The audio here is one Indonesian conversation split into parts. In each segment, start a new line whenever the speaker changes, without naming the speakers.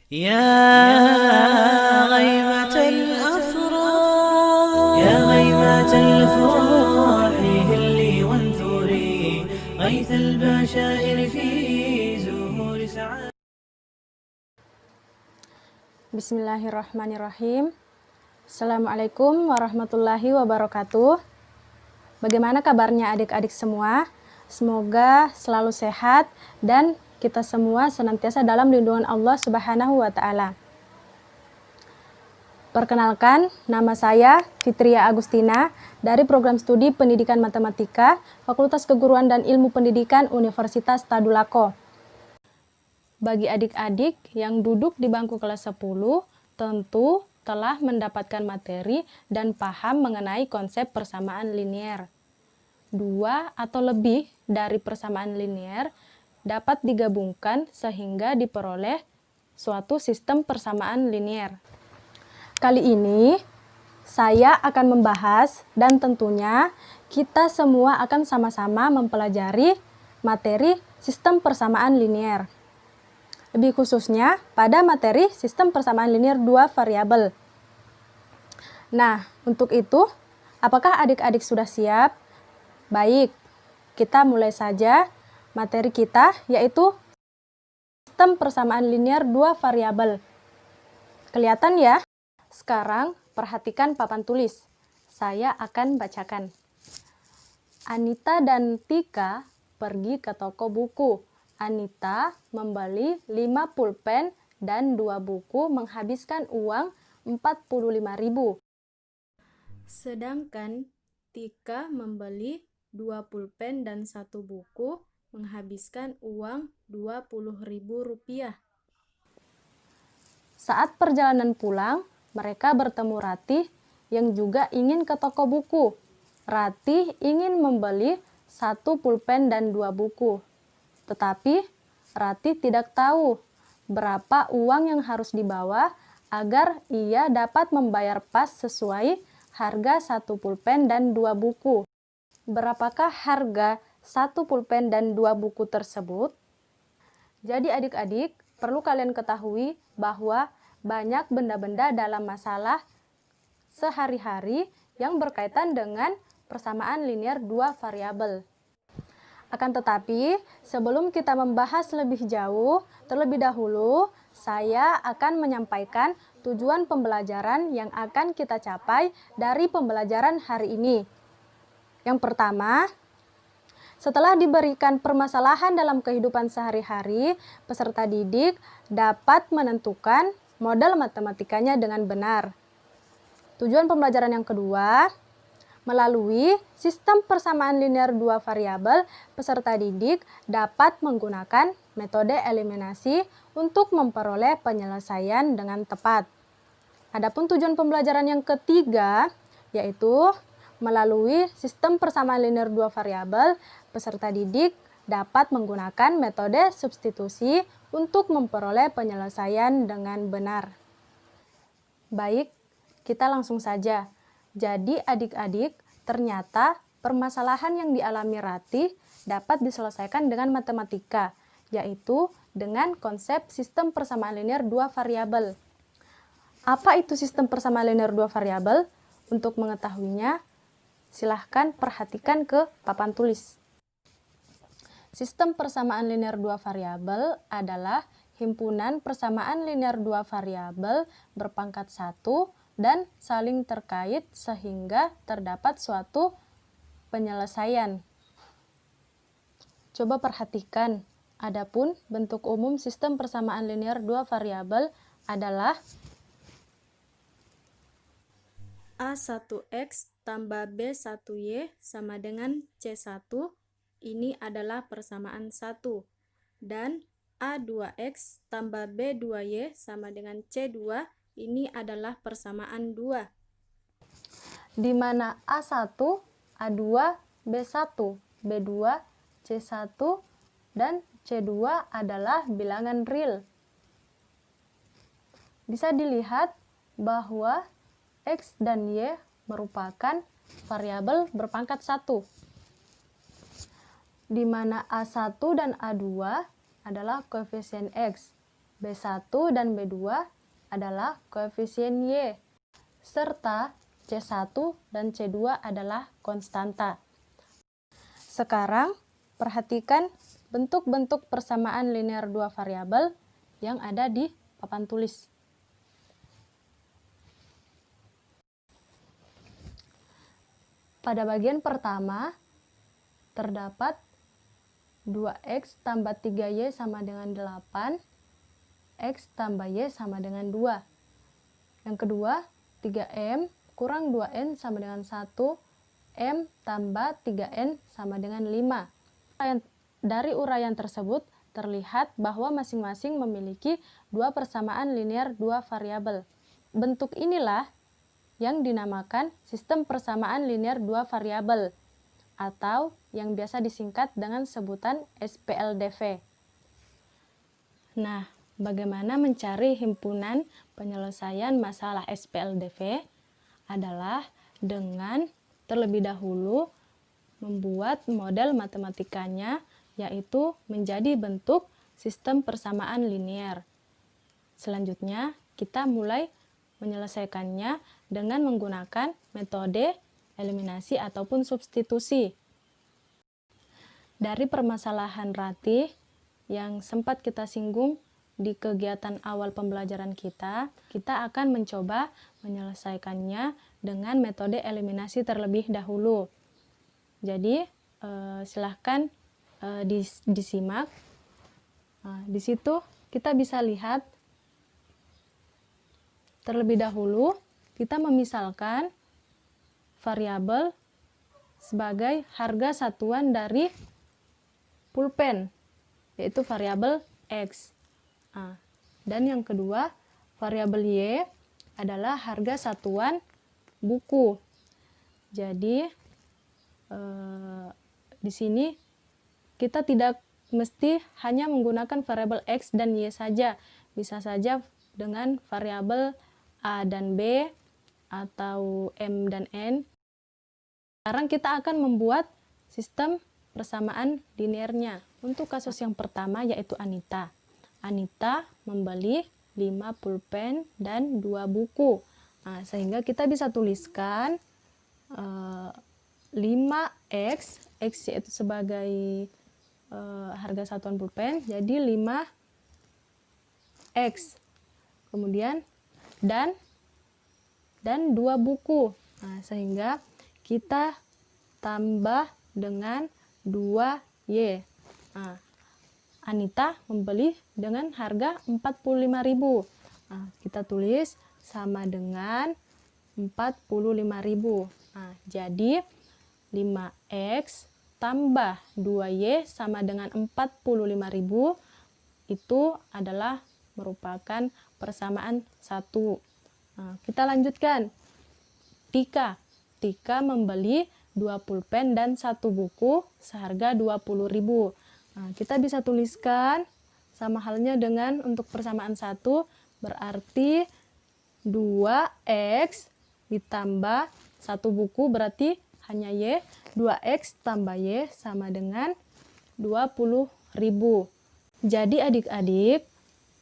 يا غيمة الأفراح يا غيمة الأفراح هلي وانثري غيث البشائر في زهور سعادة.
Bismillahirrahmanirrahim. Assalamualaikum warahmatullahi wabarakatuh. Bagaimana kabarnya adik-adik semua? Semoga selalu sehat dan kita semua senantiasa dalam lindungan Allah Subhanahu wa Ta'ala. Perkenalkan, nama saya Fitria Agustina dari Program Studi Pendidikan Matematika, Fakultas Keguruan dan Ilmu Pendidikan Universitas Tadulako. Bagi adik-adik yang duduk di bangku kelas 10, tentu telah mendapatkan materi dan paham mengenai konsep persamaan linier. Dua atau lebih dari persamaan linier dapat digabungkan sehingga diperoleh suatu sistem persamaan linier. Kali ini saya akan membahas dan tentunya kita semua akan sama-sama mempelajari materi sistem persamaan linier. Lebih khususnya pada materi sistem persamaan linier dua variabel. Nah, untuk itu, apakah adik-adik sudah siap? Baik, kita mulai saja materi kita, yaitu sistem persamaan linier dua variabel. Kelihatan ya? Sekarang perhatikan papan tulis. Saya akan bacakan. Anita dan Tika pergi ke toko buku. Anita membeli 5 pulpen dan 2 buku menghabiskan uang 45.000. Sedangkan Tika membeli 2 pulpen dan 1 buku menghabiskan uang Rp20.000. Saat perjalanan pulang, mereka bertemu Ratih yang juga ingin ke toko buku. Ratih ingin membeli 1 pulpen dan 2 buku. Tetapi Ratih tidak tahu berapa uang yang harus dibawa agar ia dapat membayar pas sesuai harga 1 pulpen dan 2 buku. Berapakah harga 1 pulpen dan 2 buku tersebut? Jadi adik-adik, perlu kalian ketahui bahwa banyak benda-benda dalam masalah sehari-hari yang berkaitan dengan persamaan linier dua variabel. Akan tetapi, sebelum kita membahas lebih jauh, terlebih dahulu saya akan menyampaikan tujuan pembelajaran yang akan kita capai dari pembelajaran hari ini. Yang pertama, setelah diberikan permasalahan dalam kehidupan sehari-hari, peserta didik dapat menentukan model matematikanya dengan benar. Tujuan pembelajaran yang kedua, melalui sistem persamaan linier dua variabel, peserta didik dapat menggunakan metode eliminasi untuk memperoleh penyelesaian dengan tepat. Adapun tujuan pembelajaran yang ketiga, yaitu melalui sistem persamaan linier dua variabel, peserta didik dapat menggunakan metode substitusi untuk memperoleh penyelesaian dengan benar. Baik, kita langsung saja. Jadi adik-adik, ternyata permasalahan yang dialami Ratih dapat diselesaikan dengan matematika, yaitu dengan konsep sistem persamaan linier dua variabel. Apa itu sistem persamaan linier dua variabel? Untuk mengetahuinya, silahkan perhatikan ke papan tulis. Sistem persamaan linier dua variabel adalah himpunan persamaan linier dua variabel berpangkat 1 dan saling terkait sehingga terdapat suatu penyelesaian. Coba perhatikan, adapun bentuk umum sistem persamaan linier dua variabel adalah A1X tambah B1Y sama dengan C1, ini adalah persamaan 1. Dan A2X tambah B2Y sama dengan C2, ini adalah persamaan 2. Di mana A1, A2, B1, B2, C1, dan C2 adalah bilangan real. Bisa dilihat bahwa X dan Y merupakan variabel berpangkat 1, di mana A1 dan A2 adalah koefisien X, B1 dan B2 adalah koefisien Y, serta C1 dan C2 adalah konstanta. Sekarang, perhatikan bentuk-bentuk persamaan linear dua variabel yang ada di papan tulis. Pada bagian pertama, terdapat 2x tambah 3y sama dengan 8, x tambah y sama dengan 2. Yang kedua, 3m kurang 2n sama dengan 1, m tambah 3n sama dengan 5. Dari uraian tersebut, terlihat bahwa masing-masing memiliki dua persamaan linear dua variabel. Bentuk inilah yang dinamakan sistem persamaan linear dua variabel, atau yang biasa disingkat dengan sebutan SPLDV. Nah, bagaimana mencari himpunan penyelesaian masalah SPLDV? Adalah dengan terlebih dahulu membuat model matematikanya, yaitu menjadi bentuk sistem persamaan linear. Selanjutnya, kita mulai menyelesaikannya dengan menggunakan metode eliminasi ataupun substitusi. Dari permasalahan Ratih yang sempat kita singgung di kegiatan awal pembelajaran kita akan mencoba menyelesaikannya dengan metode eliminasi terlebih dahulu. Jadi, silahkan disimak. Di situ kita bisa lihat terlebih dahulu kita memisalkan variabel sebagai harga satuan dari pulpen, yaitu variabel X. Dan yang kedua, variabel Y adalah harga satuan buku. Jadi, di sini kita tidak mesti hanya menggunakan variabel X dan Y saja. Bisa saja dengan variabel A dan B atau M dan N. Sekarang kita akan membuat sistem persamaan linearnya. Untuk kasus yang pertama yaitu Anita. Anita membeli 5 pulpen dan 2 buku. Sehingga kita bisa tuliskan 5x, x yaitu sebagai harga satuan pulpen, jadi 5x. Kemudian dan 2 buku. Sehingga kita tambah dengan 2y. Anita membeli dengan harga 45.000. Kita tulis sama dengan 45.000. Jadi 5x tambah 2y sama dengan 45.000 itu adalah merupakan persamaan 1. Kita lanjutkan. Tika membeli 2 pulpen dan 1 buku seharga 20.000. Kita bisa tuliskan sama halnya dengan untuk persamaan 1, berarti 2x ditambah 1 buku berarti hanya y, 2x tambah y sama dengan 20.000. Jadi adik-adik,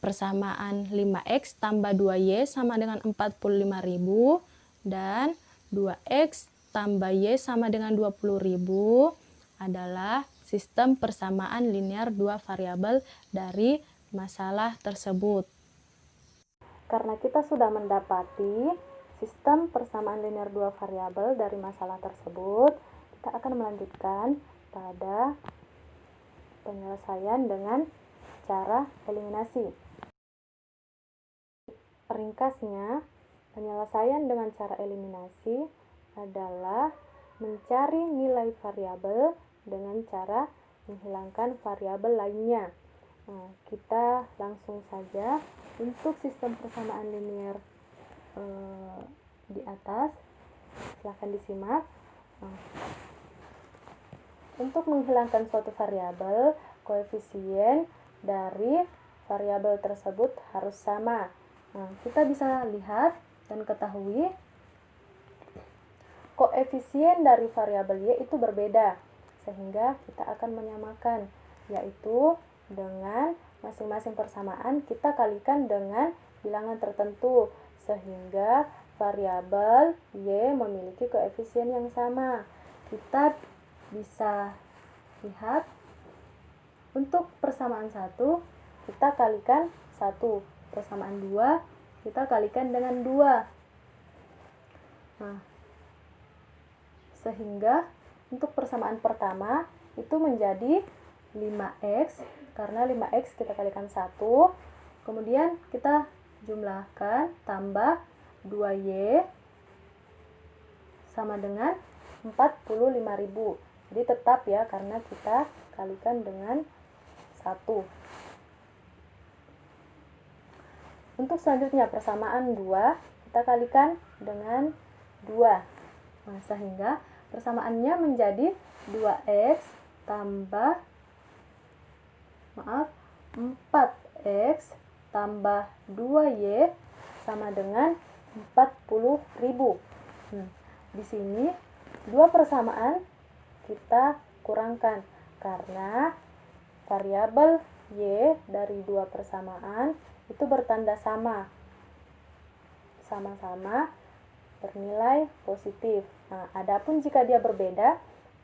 persamaan 5x tambah 2y sama dengan 45.000 dan 2x tambah y sama dengan 20.000 adalah sistem persamaan linear dua variabel dari masalah tersebut. Karena kita sudah mendapati sistem persamaan linear dua variabel dari masalah tersebut, kita akan melanjutkan pada penyelesaian dengan cara eliminasi. Ringkasnya, penyelesaian dengan cara eliminasi adalah mencari nilai variabel dengan cara menghilangkan variabel lainnya. Kita langsung saja untuk sistem persamaan linear di atas, silahkan disimak. Untuk menghilangkan suatu variabel, koefisien dari variabel tersebut harus sama. Kita bisa lihat dan ketahui koefisien dari variabel y itu berbeda, sehingga kita akan menyamakan, yaitu dengan masing-masing persamaan kita kalikan dengan bilangan tertentu, sehingga variabel Y memiliki koefisien yang sama. Kita bisa lihat untuk persamaan 1 kita kalikan 1, persamaan 2 kita kalikan dengan 2. Nah, sehingga untuk persamaan pertama itu menjadi 5x, karena 5x kita kalikan 1, kemudian kita jumlahkan tambah 2y sama dengan 45.000. Jadi tetap ya, karena kita kalikan dengan 1. Untuk selanjutnya persamaan 2 kita kalikan dengan 2. Nah, sehingga persamaannya menjadi 2x tambah 4x tambah 2y sama dengan 40.000. Di sini dua persamaan kita kurangkan karena variabel y dari dua persamaan itu bertanda sama, sama-sama bernilai positif. Nah, adapun jika dia berbeda,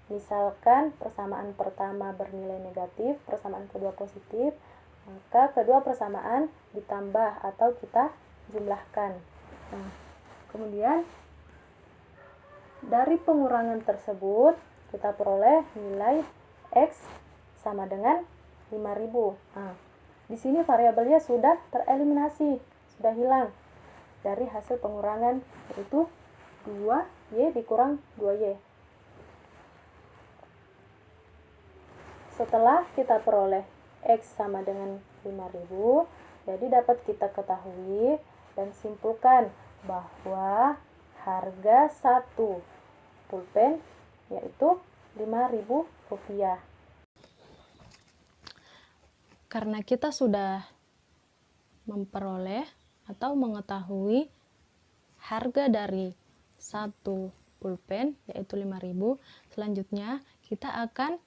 misalkan persamaan pertama bernilai negatif, persamaan kedua positif, maka kedua persamaan ditambah atau kita jumlahkan. Nah, kemudian dari pengurangan tersebut kita peroleh nilai x sama dengan 5.000. Nah, di sini variabelnya sudah tereliminasi, sudah hilang dari hasil pengurangan, yaitu 2y dikurang 2y. Setelah kita peroleh x sama dengan 5.000, jadi dapat kita ketahui dan simpulkan bahwa harga satu pulpen yaitu Rp5.000.
Karena kita sudah memperoleh atau mengetahui harga dari satu pulpen yaitu 5.000, selanjutnya kita akan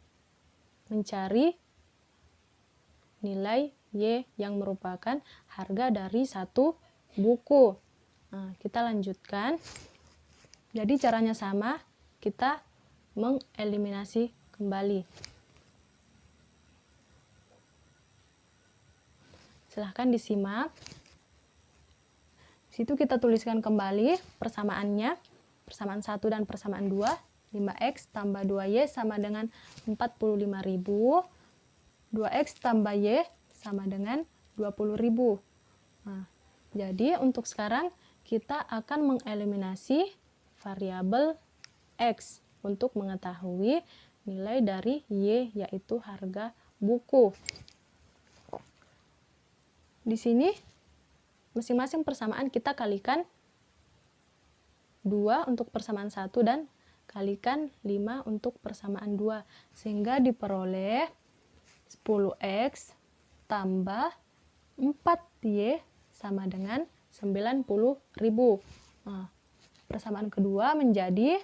mencari nilai Y yang merupakan harga dari satu buku. Nah, kita lanjutkan. Jadi caranya sama, kita mengeliminasi kembali. Silahkan disimak. Di situ kita tuliskan kembali persamaannya. Persamaan 1 dan persamaan 2. 5x tambah 2y sama dengan 45.000. 2x tambah y sama dengan 20.000. Nah, jadi untuk sekarang kita akan mengeliminasi variabel x untuk mengetahui nilai dari y yaitu harga buku. Di sini masing-masing persamaan kita kalikan 2 untuk persamaan 1 dan kalikan 5 untuk persamaan 2, sehingga diperoleh 10x tambah 4y sama dengan 90.000. Nah, persamaan kedua menjadi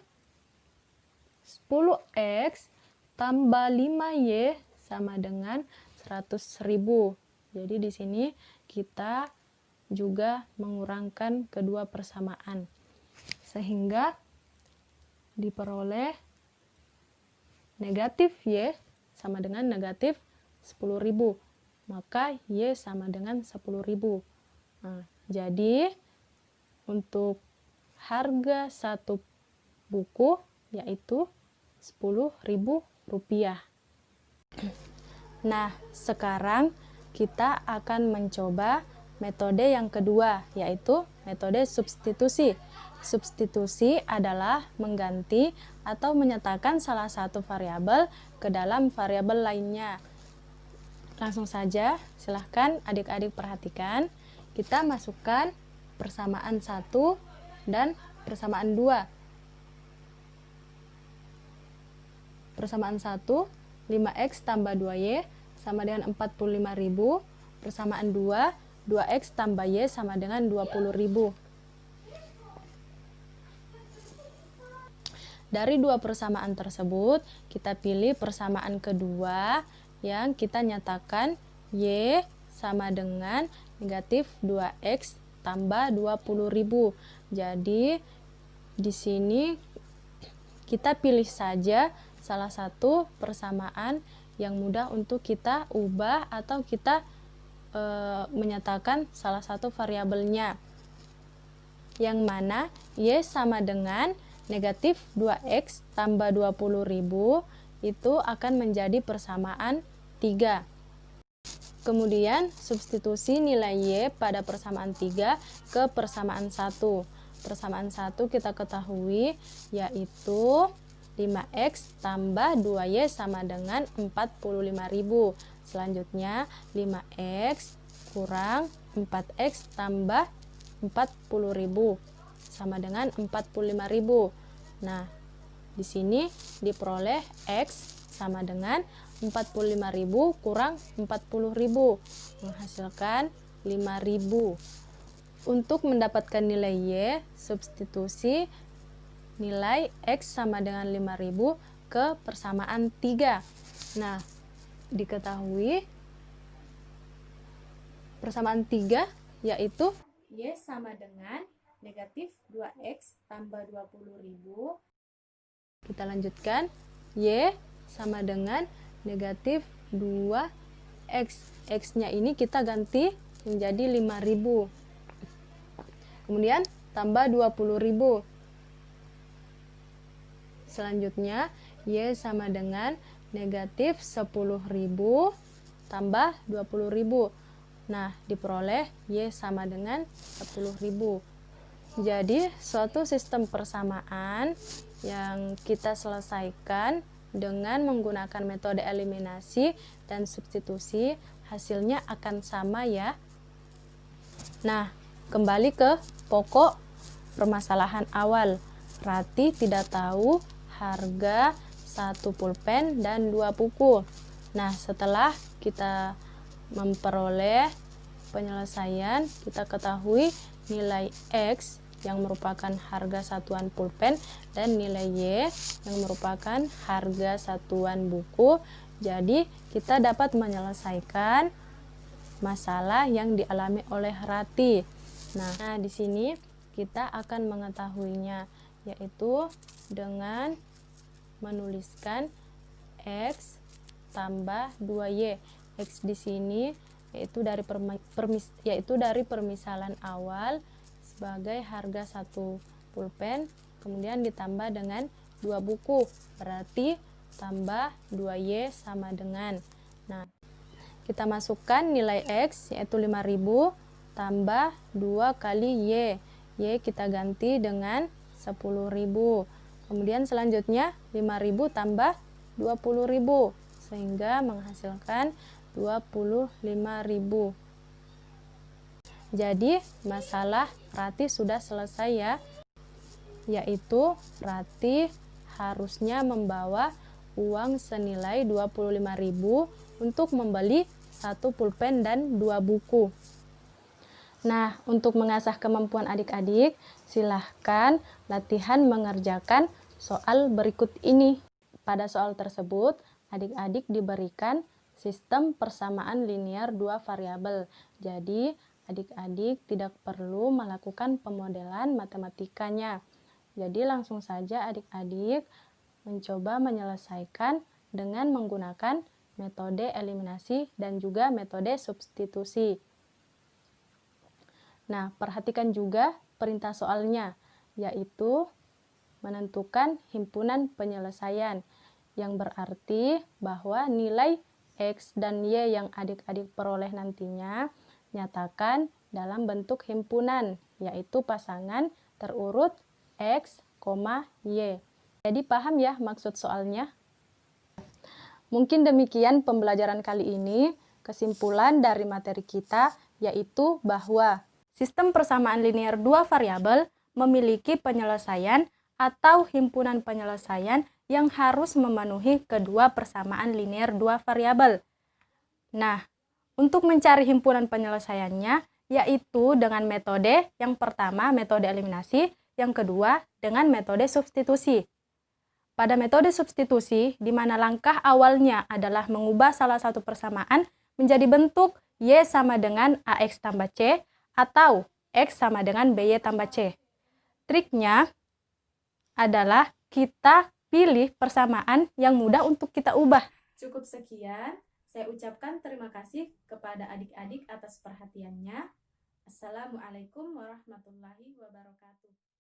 10x tambah 5y sama dengan 100.000. Jadi di sini kita juga mengurangkan kedua persamaan, sehingga diperoleh negatif y sama dengan negatif 10.000. Maka y sama dengan 10.000. Nah, jadi untuk harga satu buku yaitu Rp10.000. Nah, sekarang kita akan mencoba metode yang kedua, yaitu metode substitusi. Substitusi adalah mengganti atau menyatakan salah satu variabel ke dalam variabel lainnya. Langsung saja, silahkan adik-adik perhatikan. Kita masukkan persamaan 1 dan persamaan 2. Persamaan 1, 5x tambah 2y sama dengan 45.000. Persamaan 2, 2x tambah y sama dengan 20.000. Dari dua persamaan tersebut, kita pilih persamaan kedua yang kita nyatakan Y sama dengan negatif 2X tambah 20.000. Jadi di sini kita pilih saja salah satu persamaan yang mudah untuk kita ubah atau kita menyatakan salah satu variabelnya, yang mana Y sama dengan negatif 2X tambah 20.000 itu akan menjadi persamaan 3. Kemudian substitusi nilai Y pada persamaan 3 ke persamaan 1. Persamaan 1 kita ketahui yaitu 5X tambah 2Y sama dengan 45.000. Selanjutnya 5X kurang 4X tambah 40.000 sama dengan 45.000. Nah, di sini diperoleh X sama dengan 45.000 kurang 40.000, menghasilkan 5.000. Untuk mendapatkan nilai Y, substitusi nilai X sama dengan 5.000 ke persamaan 3. Nah, diketahui persamaan 3 yaitu Y sama dengan negatif 2X tambah 20.000. Kita lanjutkan, Y sama dengan negatif 2X. X-nya ini kita ganti menjadi 5.000. Kemudian tambah 20.000. Selanjutnya, Y sama dengan negatif 10.000 tambah 20.000. Nah, diperoleh Y sama dengan 10.000. Jadi, suatu sistem persamaan yang kita selesaikan dengan menggunakan metode eliminasi dan substitusi, hasilnya akan sama ya. Nah, kembali ke pokok permasalahan awal. Rati tidak tahu harga 1 pulpen dan 2 buku. Nah, setelah kita memperoleh penyelesaian, kita ketahui nilai X yang merupakan harga satuan pulpen dan nilai Y yang merupakan harga satuan buku. Jadi, kita dapat menyelesaikan masalah yang dialami oleh Rati. Nah, di sini kita akan mengetahuinya, yaitu dengan menuliskan X tambah 2Y. X di sini yaitu dari permisalan awal sebagai harga 1 pulpen, kemudian ditambah dengan 2 buku, berarti tambah 2Y sama dengan. Nah, kita masukkan nilai X yaitu 5.000 tambah 2 kali Y. Y kita ganti dengan 10.000. Kemudian selanjutnya 5.000 tambah 20.000 sehingga menghasilkan 25.000. Jadi masalah Rati sudah selesai ya, yaitu Rati harusnya membawa uang senilai 25.000 untuk membeli 1 pulpen dan 2 buku. Nah, untuk mengasah kemampuan adik-adik, silahkan latihan mengerjakan soal berikut ini. Pada soal tersebut, adik-adik diberikan sistem persamaan linear 2 variabel. Jadi, adik-adik tidak perlu melakukan pemodelan matematikanya. Jadi, langsung saja adik-adik mencoba menyelesaikan dengan menggunakan metode eliminasi dan juga metode substitusi. Nah, perhatikan juga perintah soalnya, yaitu menentukan himpunan penyelesaian, yang berarti bahwa nilai X dan Y yang adik-adik peroleh nantinya nyatakan dalam bentuk himpunan, yaitu pasangan terurut X, Y. Jadi paham ya maksud soalnya? Mungkin demikian pembelajaran kali ini. Kesimpulan dari materi kita yaitu bahwa sistem persamaan linear 2 variabel memiliki penyelesaian atau himpunan penyelesaian yang harus memenuhi kedua persamaan linear 2 variabel. Nah, untuk mencari himpunan penyelesaiannya yaitu dengan metode yang pertama metode eliminasi, yang kedua dengan metode substitusi. Pada metode substitusi, di mana langkah awalnya adalah mengubah salah satu persamaan
menjadi bentuk Y sama dengan AX tambah C atau X sama dengan BY tambah C. Triknya adalah kita pilih persamaan yang mudah untuk kita ubah.
Cukup sekian, saya ucapkan terima kasih kepada adik-adik atas perhatiannya. Assalamualaikum warahmatullahi wabarakatuh.